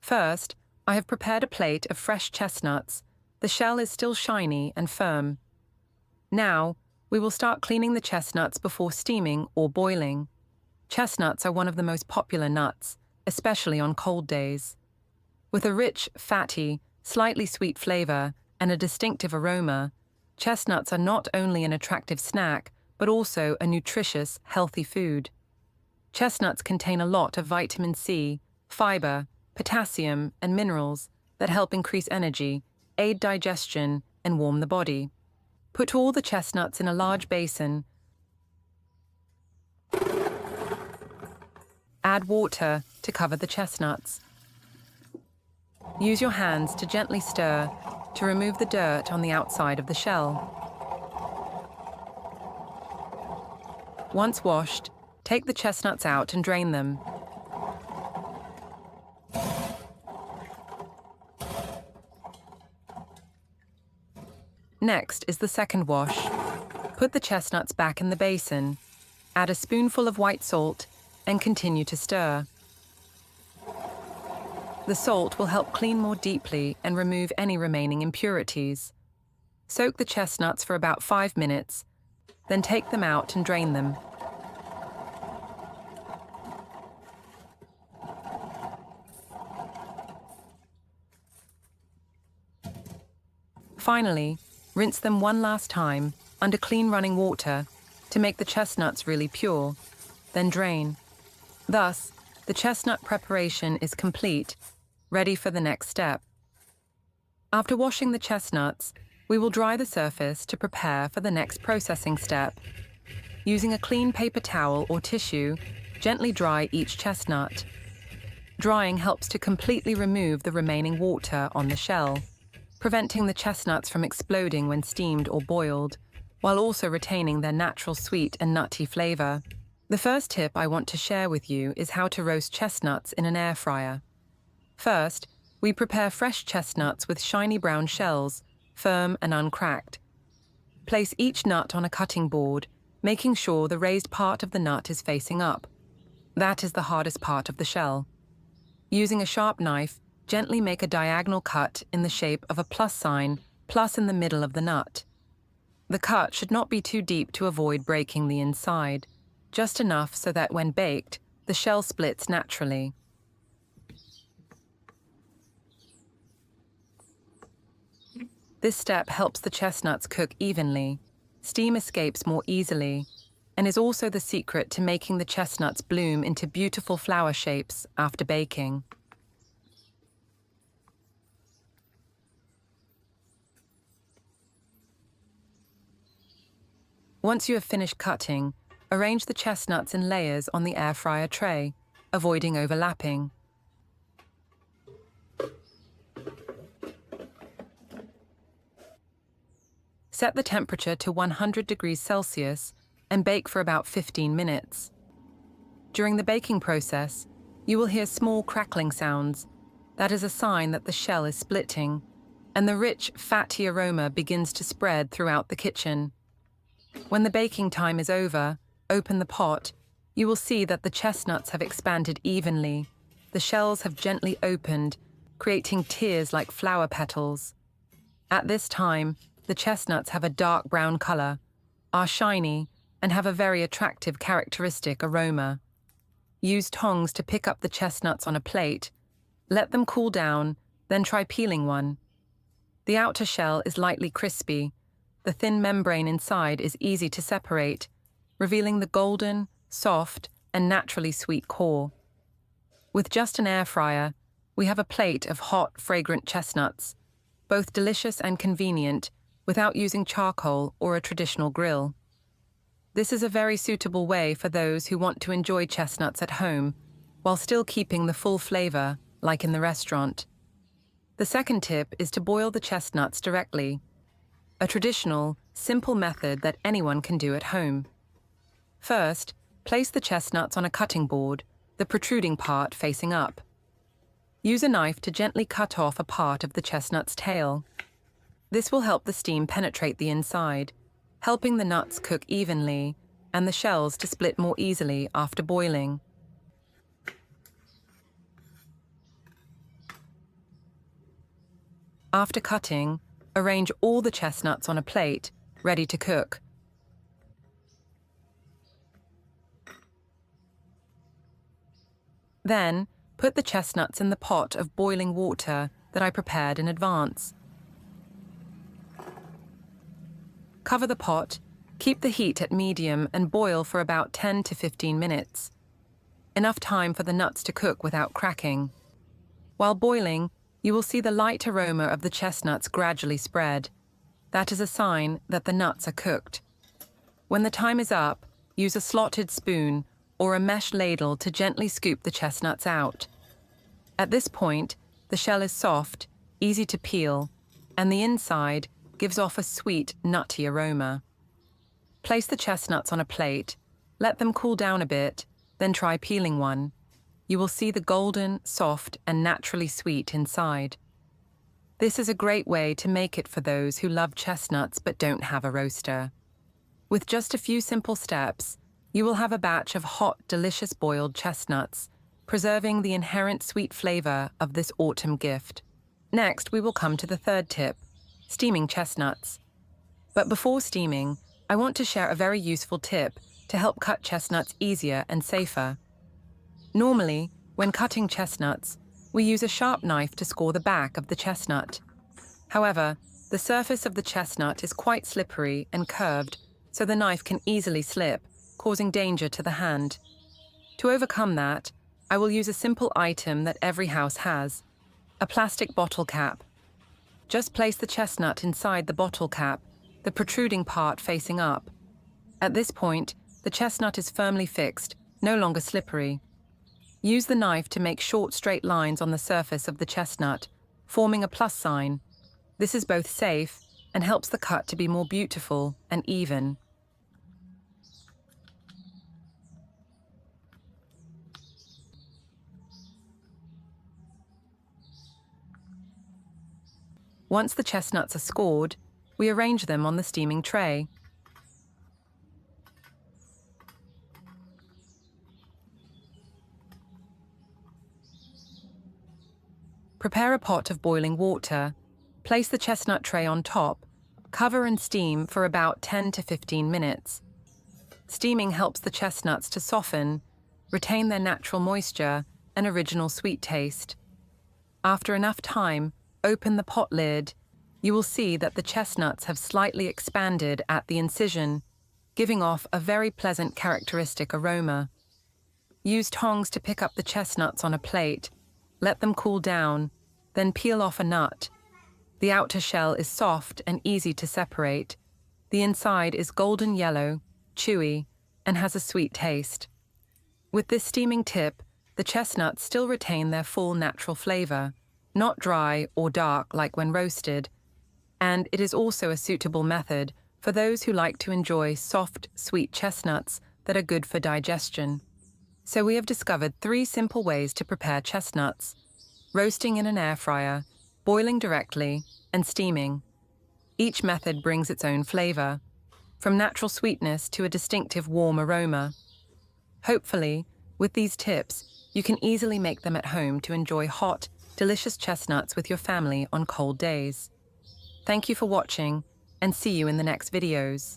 First, I have prepared a plate of fresh chestnuts. The shell is still shiny and firm. Now, we will start cleaning the chestnuts before steaming or boiling. Chestnuts are one of the most popular nuts, especially on cold days. With a rich, fatty, slightly sweet flavor and a distinctive aroma, chestnuts are not only an attractive snack, but also a nutritious, healthy food. Chestnuts contain a lot of vitamin C, fiber, potassium, and minerals that help increase energy, aid digestion, and warm the body. Put all the chestnuts in a large basin. Add water to cover the chestnuts. Use your hands to gently stir to remove the dirt on the outside of the shell. Once washed, take the chestnuts out and drain them. Next is the second wash. Put the chestnuts back in the basin, add a spoonful of white salt, and continue to stir. The salt will help clean more deeply and remove any remaining impurities. Soak the chestnuts for about 5 minutes, then take them out and drain them. Finally, rinse them one last time under clean running water to make the chestnuts really pure, then drain. Thus, the chestnut preparation is complete, ready for the next step. After washing the chestnuts, we will dry the surface to prepare for the next processing step. Using a clean paper towel or tissue, gently dry each chestnut. Drying helps to completely remove the remaining water on the shell, preventing the chestnuts from exploding when steamed or boiled, while also retaining their natural sweet and nutty flavor. The first tip I want to share with you is how to roast chestnuts in an air fryer. First, we prepare fresh chestnuts with shiny brown shells, firm and uncracked. Place each nut on a cutting board, making sure the raised part of the nut is facing up. That is the hardest part of the shell. Using a sharp knife, gently make a diagonal cut in the shape of a plus sign, plus in the middle of the nut. The cut should not be too deep to avoid breaking the inside, just enough so that when baked, the shell splits naturally. This step helps the chestnuts cook evenly, steam escapes more easily, and is also the secret to making the chestnuts bloom into beautiful flower shapes after baking. Once you have finished cutting, arrange the chestnuts in layers on the air fryer tray, avoiding overlapping. Set the temperature to 100 degrees Celsius and bake for about 15 minutes. During the baking process, you will hear small crackling sounds. That is a sign that the shell is splitting, and the rich, fatty aroma begins to spread throughout the kitchen. When the baking time is over, open the pot. You will see that the chestnuts have expanded evenly. The shells have gently opened, creating tears like flower petals. At this time, the chestnuts have a dark brown color, are shiny, and have a very attractive characteristic aroma. Use tongs to pick up the chestnuts on a plate. Let them cool down, then try peeling one. The outer shell is lightly crispy. The thin membrane inside is easy to separate, revealing the golden, soft, and naturally sweet core. With just an air fryer, we have a plate of hot, fragrant chestnuts, both delicious and convenient, without using charcoal or a traditional grill. This is a very suitable way for those who want to enjoy chestnuts at home, while still keeping the full flavor, like in the restaurant. The second tip is to boil the chestnuts directly, a traditional, simple method that anyone can do at home. First, place the chestnuts on a cutting board, the protruding part facing up. Use a knife to gently cut off a part of the chestnut's tail. This will help the steam penetrate the inside, helping the nuts cook evenly and the shells to split more easily after boiling. After cutting, arrange all the chestnuts on a plate, ready to cook. Then, put the chestnuts in the pot of boiling water that I prepared in advance. Cover the pot, keep the heat at medium and boil for about 10 to 15 minutes. Enough time for the nuts to cook without cracking. While boiling, you will see the light aroma of the chestnuts gradually spread. That is a sign that the nuts are cooked. When the time is up, use a slotted spoon or a mesh ladle to gently scoop the chestnuts out. At this point, the shell is soft, easy to peel, and the inside gives off a sweet, nutty aroma. Place the chestnuts on a plate, let them cool down a bit, then try peeling one. You will see the golden, soft, and naturally sweet inside. This is a great way to make it for those who love chestnuts but don't have a roaster. With just a few simple steps, you will have a batch of hot, delicious boiled chestnuts, preserving the inherent sweet flavor of this autumn gift. Next, we will come to the third tip, steaming chestnuts. But before steaming, I want to share a very useful tip to help cut chestnuts easier and safer. Normally, when cutting chestnuts, we use a sharp knife to score the back of the chestnut. However, the surface of the chestnut is quite slippery and curved, so the knife can easily slip, causing danger to the hand. To overcome that, I will use a simple item that every house has, a plastic bottle cap. Just place the chestnut inside the bottle cap, the protruding part facing up. At this point, the chestnut is firmly fixed, no longer slippery. Use the knife to make short straight lines on the surface of the chestnut, forming a plus sign. This is both safe and helps the cut to be more beautiful and even. Once the chestnuts are scored, we arrange them on the steaming tray. Prepare a pot of boiling water, place the chestnut tray on top, cover and steam for about 10 to 15 minutes. Steaming helps the chestnuts to soften, retain their natural moisture and original sweet taste. After enough time, open the pot lid. You will see that the chestnuts have slightly expanded at the incision, giving off a very pleasant characteristic aroma. Use tongs to pick up the chestnuts on a plate. Let them cool down, then peel off a nut. The outer shell is soft and easy to separate. The inside is golden yellow, chewy, and has a sweet taste. With this steaming tip, the chestnuts still retain their full natural flavor, not dry or dark like when roasted, and it is also a suitable method for those who like to enjoy soft, sweet chestnuts that are good for digestion. So we have discovered 3 simple ways to prepare chestnuts: roasting in an air fryer, boiling directly, and steaming. Each method brings its own flavor, from natural sweetness to a distinctive warm aroma. Hopefully, with these tips, you can easily make them at home to enjoy hot, delicious chestnuts with your family on cold days. Thank you for watching, and see you in the next videos.